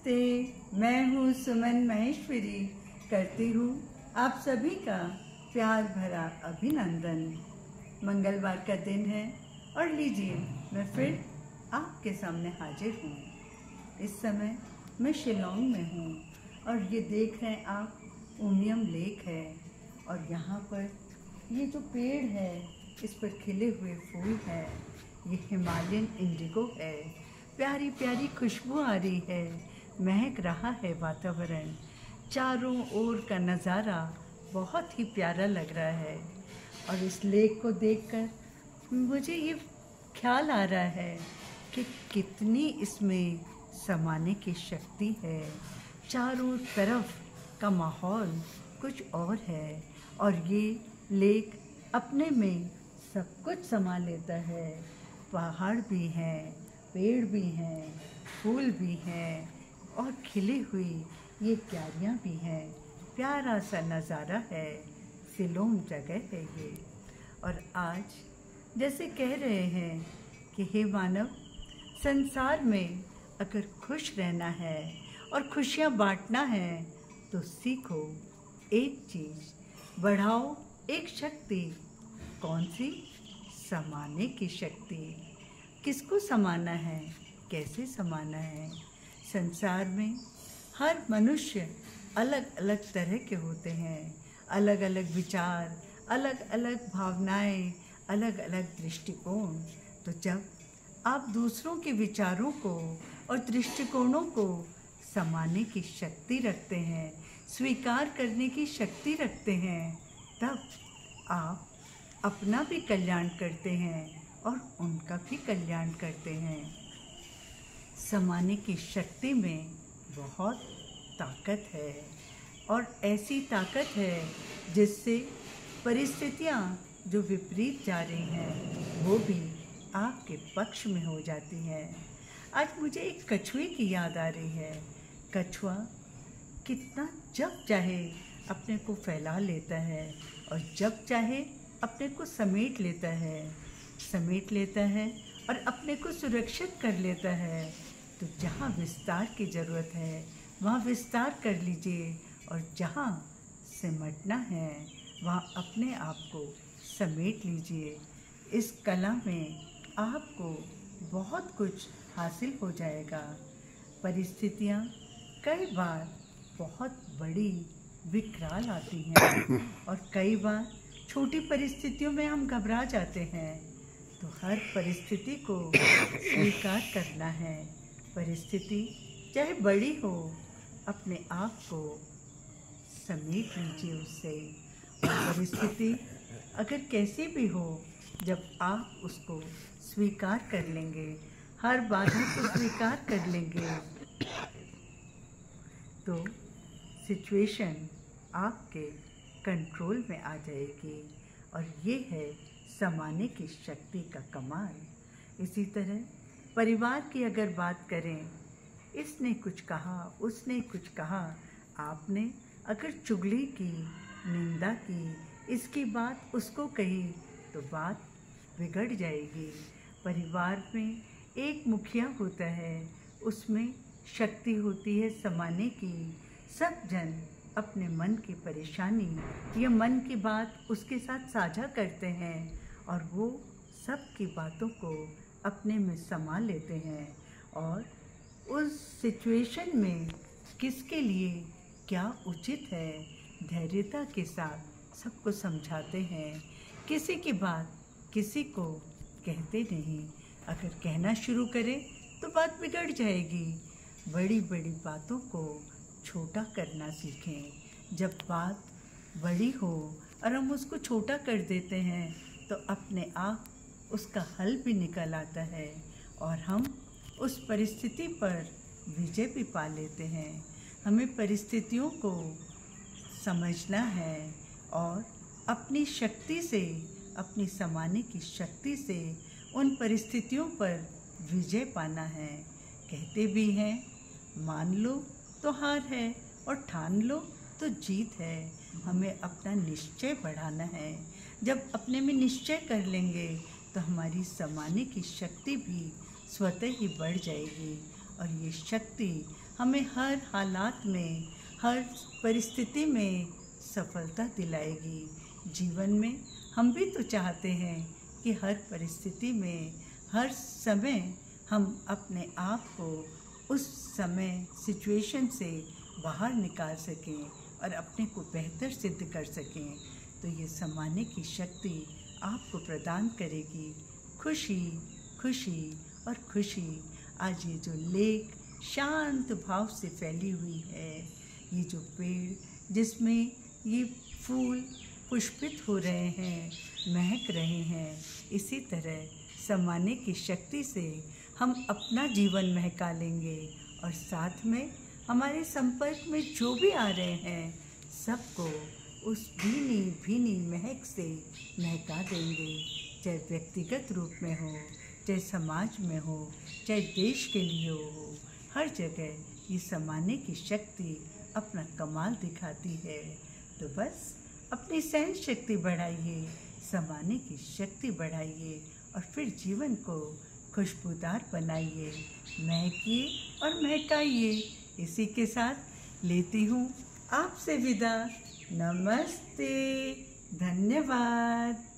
नमस्ते, मैं हूँ सुमन महेश्वरी। करती हूँ आप सभी का प्यार भरा अभिनंदन। मंगलवार का दिन है और लीजिए मैं फिर आपके सामने हाजिर हूँ। इस समय मैं शिलोंग में हूँ और ये देख रहे हैं आप उमियम लेक है और यहाँ पर ये जो पेड़ है इस पर खिले हुए फूल है। ये हिमालयन इंडिगो है। प्यारी प्यारी खुशबू आ रही है, महक रहा है वातावरण। चारों ओर का नज़ारा बहुत ही प्यारा लग रहा है और इस लेक को देखकर मुझे ये ख्याल आ रहा है कि कितनी इसमें समाने की शक्ति है। चारों तरफ का माहौल कुछ और है और ये लेक अपने में सब कुछ समा लेता है। पहाड़ भी हैं, पेड़ भी हैं, फूल भी हैं और खिली हुई ये क्यारियाँ भी हैं। प्यारा सा नज़ारा है। शिलोंग जगह है ये। और आज जैसे कह रहे हैं कि हे मानव, संसार में अगर खुश रहना है और खुशियाँ बांटना है तो सीखो एक चीज़, बढ़ाओ एक शक्ति। कौन सी? समाने की शक्ति। किसको समाना है, कैसे समाना है? संसार में हर मनुष्य अलग अलग तरह के होते हैं, अलग अलग विचार, अलग अलग भावनाएं, अलग अलग दृष्टिकोण। तो जब आप दूसरों के विचारों को और दृष्टिकोणों को समाने की शक्ति रखते हैं, स्वीकार करने की शक्ति रखते हैं, तब आप अपना भी कल्याण करते हैं और उनका भी कल्याण करते हैं। समाने की शक्ति में बहुत ताकत है और ऐसी ताकत है जिससे परिस्थितियाँ जो विपरीत जा रही हैं वो भी आपके पक्ष में हो जाती हैं। आज मुझे एक कछुए की याद आ रही है। कछुआ कितना जब चाहे अपने को फैला लेता है और जब चाहे अपने को समेट लेता है और अपने को सुरक्षित कर लेता है। तो जहाँ विस्तार की ज़रूरत है वहाँ विस्तार कर लीजिए और जहाँ सिमटना है वहाँ अपने आप को समेट लीजिए। इस कला में आपको बहुत कुछ हासिल हो जाएगा। परिस्थितियाँ कई बार बहुत बड़ी विकराल आती हैं और कई बार छोटी परिस्थितियों में हम घबरा जाते हैं। तो हर परिस्थिति को स्वीकार करना है। परिस्थिति चाहे बड़ी हो, अपने आप को समेट लीजिए उससे। और परिस्थिति अगर कैसी भी हो, जब आप उसको स्वीकार कर लेंगे, हर बाधा को स्वीकार कर लेंगे, तो सिचुएशन आपके कंट्रोल में आ जाएगी। और ये है समाने की शक्ति का कमाल। इसी तरह परिवार की अगर बात करें, इसने कुछ कहा, उसने कुछ कहा, आपने अगर चुगली की, निंदा की, इसकी बात उसको कही, तो बात बिगड़ जाएगी। परिवार में एक मुखिया होता है, उसमें शक्ति होती है समाने की। सब जन अपने मन की परेशानी या मन की बात उसके साथ साझा करते हैं और वो सब की बातों को अपने में समा लेते हैं और उस सिचुएशन में किसके लिए क्या उचित है, धैर्यता के साथ सबको समझाते हैं। किसी की बात किसी को कहते नहीं। अगर कहना शुरू करें तो बात बिगड़ जाएगी। बड़ी बड़ी बातों को छोटा करना सीखें। जब बात बड़ी हो और हम उसको छोटा कर देते हैं तो अपने आप उसका हल भी निकल आता है और हम उस परिस्थिति पर विजय भी पा लेते हैं। हमें परिस्थितियों को समझना है और अपनी शक्ति से, अपनी समाने की शक्ति से उन परिस्थितियों पर विजय पाना है। कहते भी हैं, मान लो तो हार है और ठान लो तो जीत है। हमें अपना निश्चय बढ़ाना है। जब अपने में निश्चय कर लेंगे तो हमारी समाने की शक्ति भी स्वतः ही बढ़ जाएगी और ये शक्ति हमें हर हालात में, हर परिस्थिति में सफलता दिलाएगी। जीवन में हम भी तो चाहते हैं कि हर परिस्थिति में, हर समय हम अपने आप को उस समय सिचुएशन से बाहर निकाल सकें और अपने को बेहतर सिद्ध कर सकें। तो ये समाने की शक्ति आपको प्रदान करेगी खुशी, खुशी और खुशी। आज ये जो लेक शांत भाव से फैली हुई है, ये जो पेड़ जिसमें ये फूल पुष्पित हो रहे हैं, महक रहे हैं, इसी तरह समाने की शक्ति से हम अपना जीवन महका लेंगे और साथ में हमारे संपर्क में जो भी आ रहे हैं सबको उस भीनी भीनी महक से महका देंगे। चाहे व्यक्तिगत रूप में हो, चाहे समाज में हो, चाहे देश के लिए हो, हर जगह ये समाने की शक्ति अपना कमाल दिखाती है। तो बस अपनी सहन शक्ति बढ़ाइए, समाने की शक्ति बढ़ाइए और फिर जीवन को खुशबूदार बनाइए, महकिए और महकाइए। इसी के साथ लेती हूँ आपसे विदा। नमस्ते, धन्यवाद।